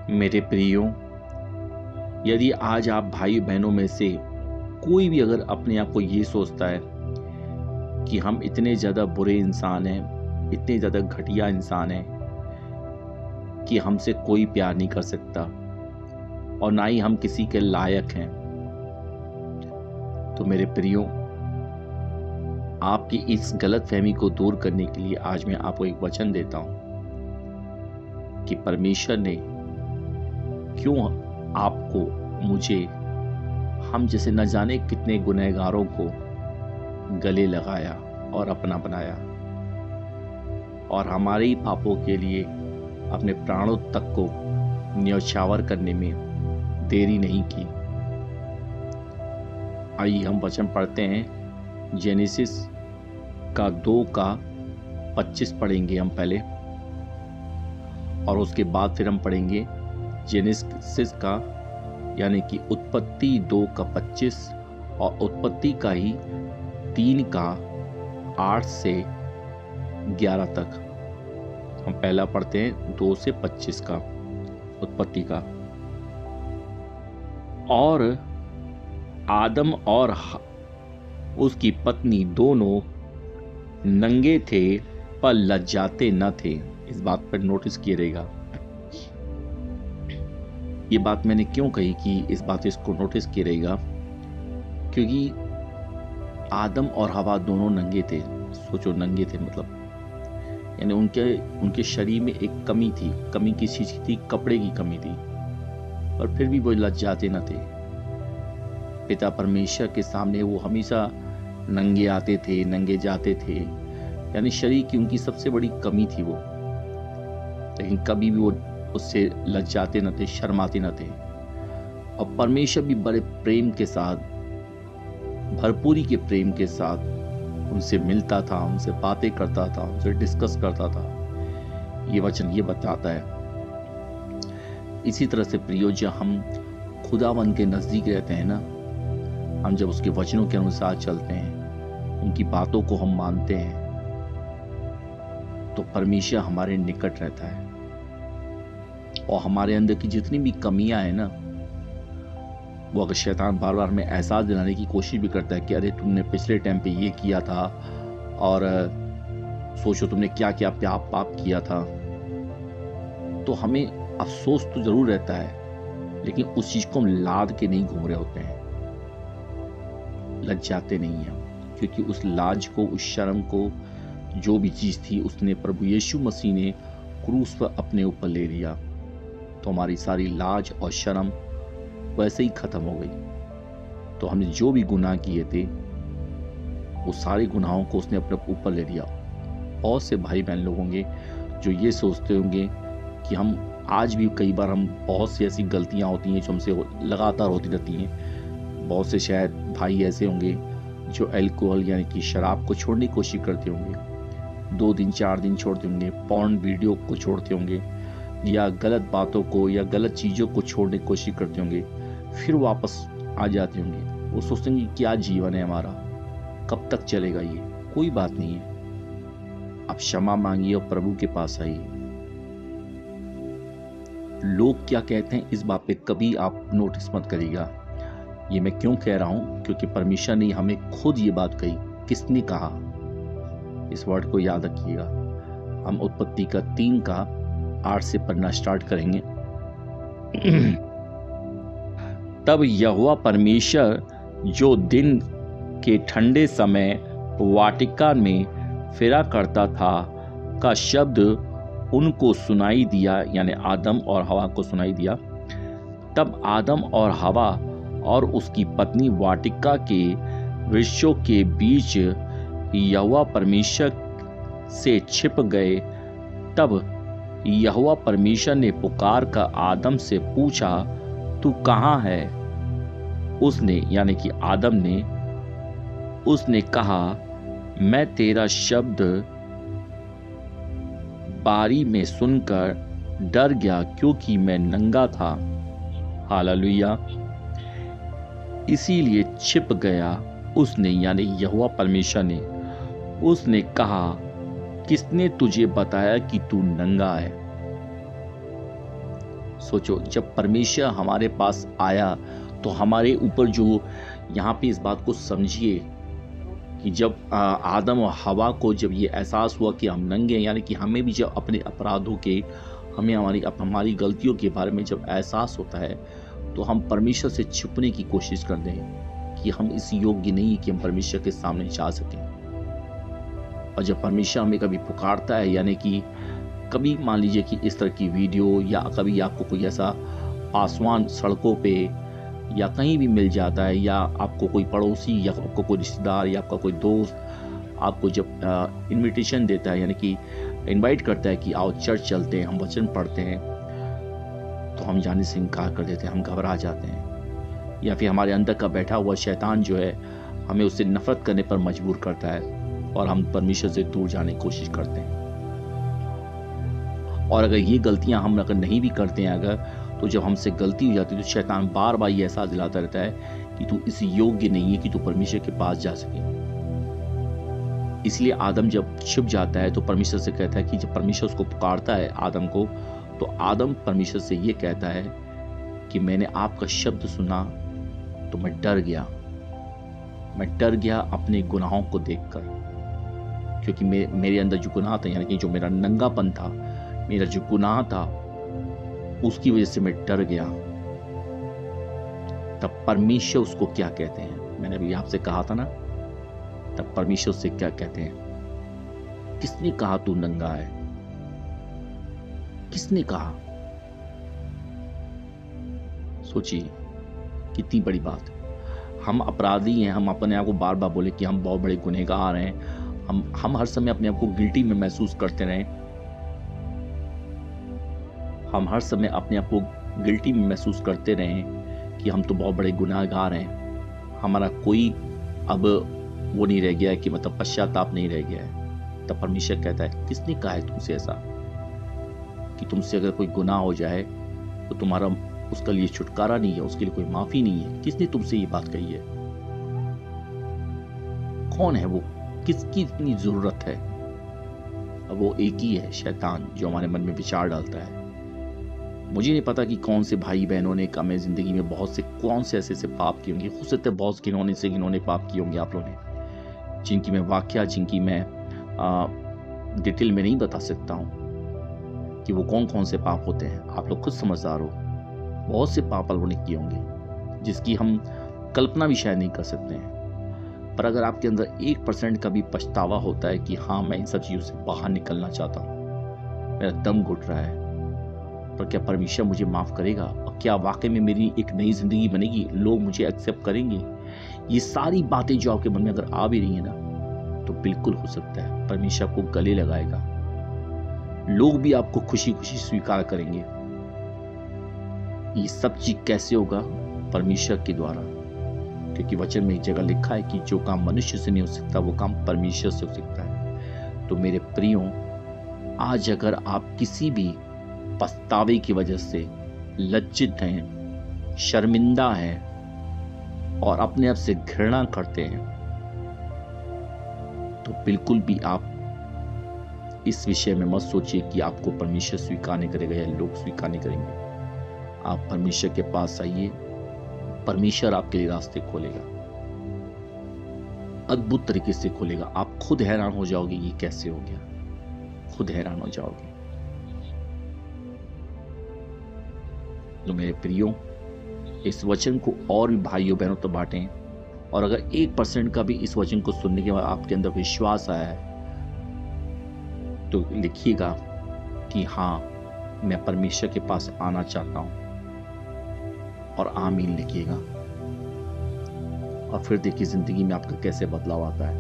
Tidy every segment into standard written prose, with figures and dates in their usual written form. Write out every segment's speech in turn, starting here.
मेरे प्रियो, यदि आज आप भाई बहनों में से कोई भी अगर अपने आप को ये सोचता है कि हम इतने ज़्यादा बुरे इंसान हैं, इतने ज़्यादा घटिया इंसान हैं कि हमसे कोई प्यार नहीं कर सकता और ना ही हम किसी के लायक हैं, तो मेरे प्रियो, आपकी इस गलतफहमी को दूर करने के लिए आज मैं आपको एक वचन देता हूं कि परमेश्वर ने क्यों आपको, मुझे, हम जैसे न जाने कितने गुनहगारों को गले लगाया और अपना बनाया और हमारे ही पापों के लिए अपने प्राणों तक को न्यौछावर करने में देरी नहीं की। आइए हम वचन पढ़ते हैं। जेनेसिस का 2:25 पढ़ेंगे हम पहले, और उसके बाद फिर हम पढ़ेंगे जेनेसिस का यानी कि उत्पत्ति 2:25 और उत्पत्ति का ही 3:8 से 11 तक। हम पहला पढ़ते हैं 2 से 25 का, उत्पत्ति का। और आदम और उसकी पत्नी दोनों नंगे थे पर लज्जाते न थे। इस बात पर नोटिस किया रहेगा। ये बात मैंने क्यों कही कि इस बात इसको नोटिस किया रहेगा, क्योंकि आदम और हवा दोनों नंगे थे। सोचो, नंगे थे मतलब यानी उनके शरीर में एक कमी थी। कमी किस चीज की थी? कपड़े की कमी थी, और फिर भी वो लज्जाते न थे। पिता परमेश्वर के सामने वो हमेशा नंगे आते थे, नंगे जाते थे, यानी शरीर की उनकी सबसे बड़ी कमी थी वो, लेकिन कभी भी वो उससे लज्जाते न थे, शर्माते न थे। और परमेश्वर भी बड़े प्रेम के साथ, भरपूरी के प्रेम के साथ उनसे मिलता था, उनसे बातें करता था, उनसे डिस्कस करता था। ये वचन ये बताता है। इसी तरह से प्रियो, जब हम खुदावन के नजदीक रहते हैं ना, हम जब उसके वचनों के अनुसार चलते हैं, उनकी बातों को हम मानते हैं, तो परमेश्वर हमारे निकट रहता है और हमारे अंदर की जितनी भी कमियां हैं ना, वो अगर शैतान बार बार हमें एहसास दिलाने की कोशिश भी करता है कि अरे तुमने पिछले टाइम पे ये किया था और सोचो तुमने क्या क्या पाप किया था, तो हमें अफसोस तो जरूर रहता है, लेकिन उस चीज को हम लाद के नहीं घूम रहे होते हैं, लज्जाते नहीं हैं, क्योंकि उस लाज को, उस शर्म को, जो भी चीज थी उसने प्रभु यीशु मसीह ने क्रूस पर अपने ऊपर ले लिया। तो हमारी सारी लाज और शर्म वैसे ही खत्म हो गई। तो हमने जो भी गुनाह किए थे, वो सारे गुनाहों को उसने अपने ऊपर ले लिया। बहुत से भाई बहन लोग होंगे जो ये सोचते होंगे कि हम आज भी, कई बार हम बहुत सी ऐसी गलतियां होती हैं जो हमसे लगातार होती रहती हैं। बहुत से शायद भाई ऐसे होंगे जो अल्कोहल यानी कि शराब को छोड़ने की कोशिश करते होंगे, 2 दिन 4 दिन छोड़ते होंगे, पॉर्न वीडियो को छोड़ते होंगे, या गलत बातों को या गलत चीज़ों को छोड़ने की कोशिश करते होंगे, फिर वापस आ जाते होंगे। वो सोचते हैं कि क्या जीवन है हमारा, कब तक चलेगा ये। कोई बात नहीं है, आप क्षमा मांगिए और प्रभु के पास आइए। लोग क्या कहते हैं इस बात पे कभी आप नोटिस मत करिएगा। ये मैं क्यों कह रहा हूं? क्योंकि परमेश्वर ने हमें खुद ये बात कही। किसने कहा? इस वर्ड को याद रखिएगा। हम उत्पत्ति का 3:8 से पढ़ना स्टार्ट करेंगे। तब यहोवा परमेश्वर जो दिन के ठंडे समय वाटिका में फिरा करता था का शब्द उनको सुनाई दिया, यानी आदम और हवा को सुनाई दिया। तब आदम और हवा और उसकी पत्नी वाटिका के वृक्षों के बीच यहोवा परमेश्वर से छिप गए। तब यहोवा परमेश्वर ने पुकार कर आदम से पूछा, तू कहाँ है? उसने, यानी कि आदम ने, उसने कहा, मैं तेरा शब्द बारी में सुनकर डर गया, क्योंकि मैं नंगा था। हालेलुया। इसीलिए छिप गया। उसने, यानी यहोवा परमेश्वर ने, उसने कहा, किसने तुझे बताया कि तू नंगा है? सोचो, जब परमेश्वर हमारे पास आया तो हमारे ऊपर जो, यहाँ पे इस बात को समझिए कि जब आदम और हवा को जब ये एहसास हुआ कि हम नंगे, यानी कि हमें भी जब अपने अपराधों के, हमें हमारी गलतियों के बारे में जब एहसास होता है तो हम परमेश्वर से छुपने की कोशिश करते हैं कि हम इस योग्य नहीं कि हम परमेश्वर के सामने जा सकें। और जब परमेश्वर हमें कभी पुकारता है, यानी कि कभी मान लीजिए कि इस तरह की वीडियो या कभी आपको कोई ऐसा पासवान सड़कों पे या कहीं भी मिल जाता है, या आपको कोई पड़ोसी या आपको कोई रिश्तेदार या आपका कोई दोस्त आपको जब इनविटेशन देता है, यानी कि इनवाइट करता है कि आओ चर्च चलते हैं, हम वचन पढ़ते हैं, तो हम जाने से इनकार कर देते हैं, हम घबरा जाते हैं। या फिर हमारे अंदर का बैठा हुआ शैतान जो है हमें उससे नफरत करने पर मजबूर करता है और हम परमेश्वर से दूर जाने की कोशिश करते हैं। और अगर ये गलतियां हम अगर नहीं भी करते हैं अगर, तो जब हमसे गलती हो जाती है तो शैतान बार बार ये एहसास दिलाता रहता है कि तू इस योग्य नहीं है कि तू परमेश्वर के पास जा सके। इसलिए आदम जब छुप जाता है तो परमेश्वर से कहता है कि जब परमेश्वर उसको पुकारता है आदम को, तो आदम परमेश्वर से ये कहता है कि मैंने आपका शब्द सुना तो मैं डर गया अपने गुनाहों को देखकर, क्योंकि मेरे अंदर जो गुनाह था, यानी कि जो मेरा नंगापन था, मेरा जो गुनाह था, उसकी वजह से मैं डर गया। तब परमेश्वर उसको क्या कहते हैं, मैंने अभी आपसे कहा था ना, तब परमेश्वर से क्या कहते हैं? किसने कहा तू नंगा है? किसने कहा? सोचिए कितनी बड़ी बात। हम अपराधी हैं, हम अपने आप को बार बार बोले कि हम बहुत बड़े गुनहगार हैं, हम हर समय अपने आप को गिल्टी में महसूस करते रहें, हम हर समय अपने आप को गिल्टी में महसूस करते रहें कि हम तो बहुत बड़े गुनाहगार हैं, हमारा कोई अब वो नहीं रह गया है कि मतलब पश्चाताप नहीं रह गया है। तब परमेश्वर कहता है किसने कहा है तुमसे ऐसा कि तुमसे अगर कोई गुनाह हो जाए तो तुम्हारा उसका लिए छुटकारा नहीं है, उसके लिए कोई माफी नहीं है? किसने तुमसे ये बात कही है? कौन है वो? किसकी इतनी जरूरत है? अब वो एक ही है, शैतान, जो हमारे मन में विचार डालता है। मुझे नहीं पता कि कौन से भाई बहनों ने कम जिंदगी में बहुत से कौन से ऐसे पाप किए होंगे, हो सकते हैं बहुत घिनौने पाप किए होंगे आप लोगों ने, जिनकी मैं वाकया, जिनकी मैं डिटेल में नहीं बता सकता हूँ कि वो कौन कौन से पाप होते हैं। आप लोग खुद समझदार हो, बहुत से पाप आप लोगों ने किए होंगे जिसकी हम कल्पना भी शायद नहीं कर सकते हैं। पर अगर आपके अंदर 1% का भी पछतावा होता है कि हाँ मैं इन सब चीज़ों से बाहर निकलना चाहता हूँ, मेरा दम घुट रहा है, पर क्या परमेश्वर मुझे माफ़ करेगा? और क्या वाकई में मेरी एक नई जिंदगी बनेगी? लोग मुझे एक्सेप्ट करेंगे? ये सारी बातें जो आपके मन में अगर आ भी रही है ना, तो बिल्कुल हो सकता है परमेश्वर आपको गले लगाएगा, लोग भी आपको खुशी खुशी स्वीकार करेंगे। ये सब चीज कैसे होगा? परमेश्वर के द्वारा, क्योंकि वचन में एक जगह लिखा है कि जो काम मनुष्य से नहीं हो सकता वो काम परमेश्वर से हो सकता है। तो मेरे प्रियो, आज अगर आप किसी भी पछतावे की वजह से लज्जित हैं, शर्मिंदा हैं और अपने आप से घृणा करते हैं, तो बिल्कुल भी आप इस विषय में मत सोचिए कि आपको परमेश्वर स्वीकार नहीं करेगा या लोग स्वीकार नहीं करेंगे। आप परमेश्वर के पास आइए, परमेश्वर आपके लिए रास्ते खोलेगा, अद्भुत तरीके से खोलेगा। आप खुद हैरान हो जाओगे ये कैसे हो गया, खुद हैरान हो जाओगे। तो मेरे प्रियो, इस वचन को और भी भाइयों बहनों तो बांटें, और अगर 1% का भी इस वचन को सुनने के बाद आपके अंदर विश्वास आया है तो लिखिएगा कि हाँ मैं परमेश्वर के पास आना चाहता हूं, और आमीन लिखिएगा। और फिर देखिए जिंदगी में आपका कैसे बदलाव आता है।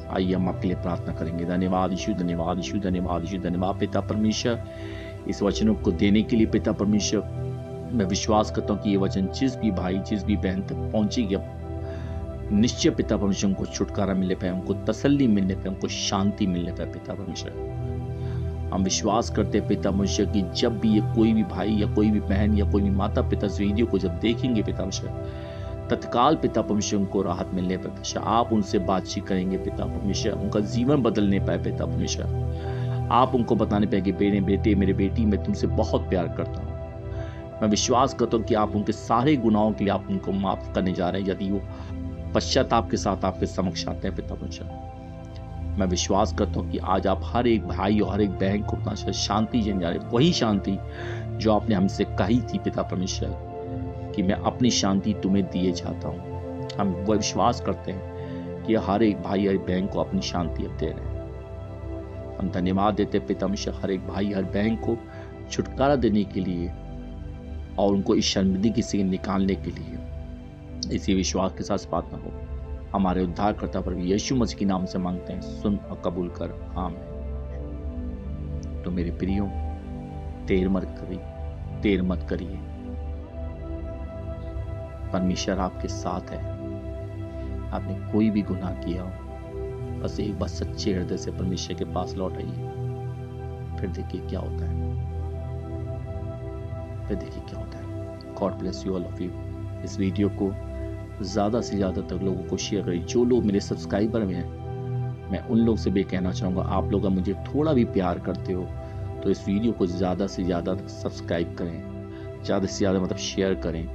आइए हम आपके लिए प्रार्थना करेंगे। धन्यवाद यीशु, धन्यवाद यीशु, धन्यवाद यीशु, धन्यवाद पिता परमेश्वर इस वचनों को देने के लिए। पिता परमेश्वर, मैं विश्वास करता हूँ कि ये वचन जिस भी भाई जिस भी बहन तक पहुंचेगी, निश्चय पिता परमेश्वर उनको छुटकारा मिलने पाए, उनको तसल्ली मिलने पाए, उनको शांति मिलने पाए। पिता परमेश्वर हम विश्वास करते हैं पिता परमेश्वर कि जब भी ये कोई भी भाई या कोई भी बहन या कोई भी माता पिता इस वीडियो को जब देखेंगे पिता परमेश्वर, तत्काल पिता परमेश्वर उनको राहत मिलने पाए। आप उनसे बातचीत करेंगे पिता परमेश्वर, उनका जीवन बदलने पाए पिता परमेश्वर। आप उनको बताने पे कि मेरे बेटे, मेरे बेटी, मैं तुमसे बहुत प्यार करता हूँ। मैं विश्वास करता हूँ कि आप उनके सारे गुनाहों के लिए आप उनको माफ करने जा रहे हैं यदि वो पश्चाताप के साथ आपके समक्ष आते हैं पिता परमेश्वर। मैं विश्वास करता हूँ कि आज आप हर एक भाई और हर एक बहन को अपना शांति देने जा रहे हैं, वही शांति जो आपने हमसे कही थी पिता परमेश्वर कि मैं अपनी शांति तुम्हें दिए जाता हूँ। हम वह विश्वास करते हैं कि हर एक भाई हर बहन को अपनी शांति अब दे रहे हैं। हम धन्यवाद देते हैं पिता परमेश्वर हर एक भाई हर बहन को छुटकारा देने के लिए और उनको इस शर्मिंदगी से निकालने के लिए। इसी विश्वास के साथ प्रार्थना हो हमारे उद्धारकर्ता प्रभु यीशु मसीह के नाम से मांगते हैं, सुन और कबूल कर, आमीन। तो मेरे प्रियो, देर मत करिए। परमेश्वर आपके साथ है। आपने कोई भी गुनाह किया हो, बस एक बार सच्चे हृदय से परमेश्वर के पास लौट आइए, फिर देखिए क्या होता है। God bless you all of you. इस वीडियो को ज़्यादा से ज़्यादा तक लोगों को शेयर करें। जो लोग मेरे सब्सक्राइबर में हैं, मैं उन लोग से भी कहना चाहूँगा, आप लोग मुझे थोड़ा भी प्यार करते हो तो इस वीडियो को ज़्यादा से ज़्यादा सब्सक्राइब करें, ज़्यादा से ज़्यादा मतलब शेयर करें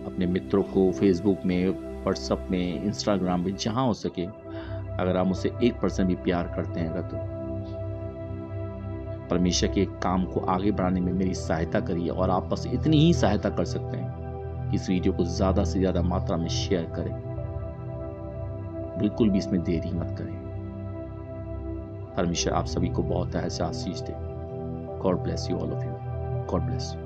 अपने मित्रों को, फेसबुक में, व्हाट्सएप में, इंस्टाग्राम में, जहाँ हो सके। अगर आप मुझसे 1% भी प्यार करते हैं अगर तो परमेश्वर के काम को आगे बढ़ाने में मेरी सहायता करिए। और आप बस इतनी ही सहायता कर सकते हैं कि इस वीडियो को ज़्यादा से ज़्यादा मात्रा में शेयर करें। बिल्कुल भी इसमें देरी मत करें। परमेश्वर आप सभी को बहुत ऐसे आशीष दे। God bless you all of you. God bless you.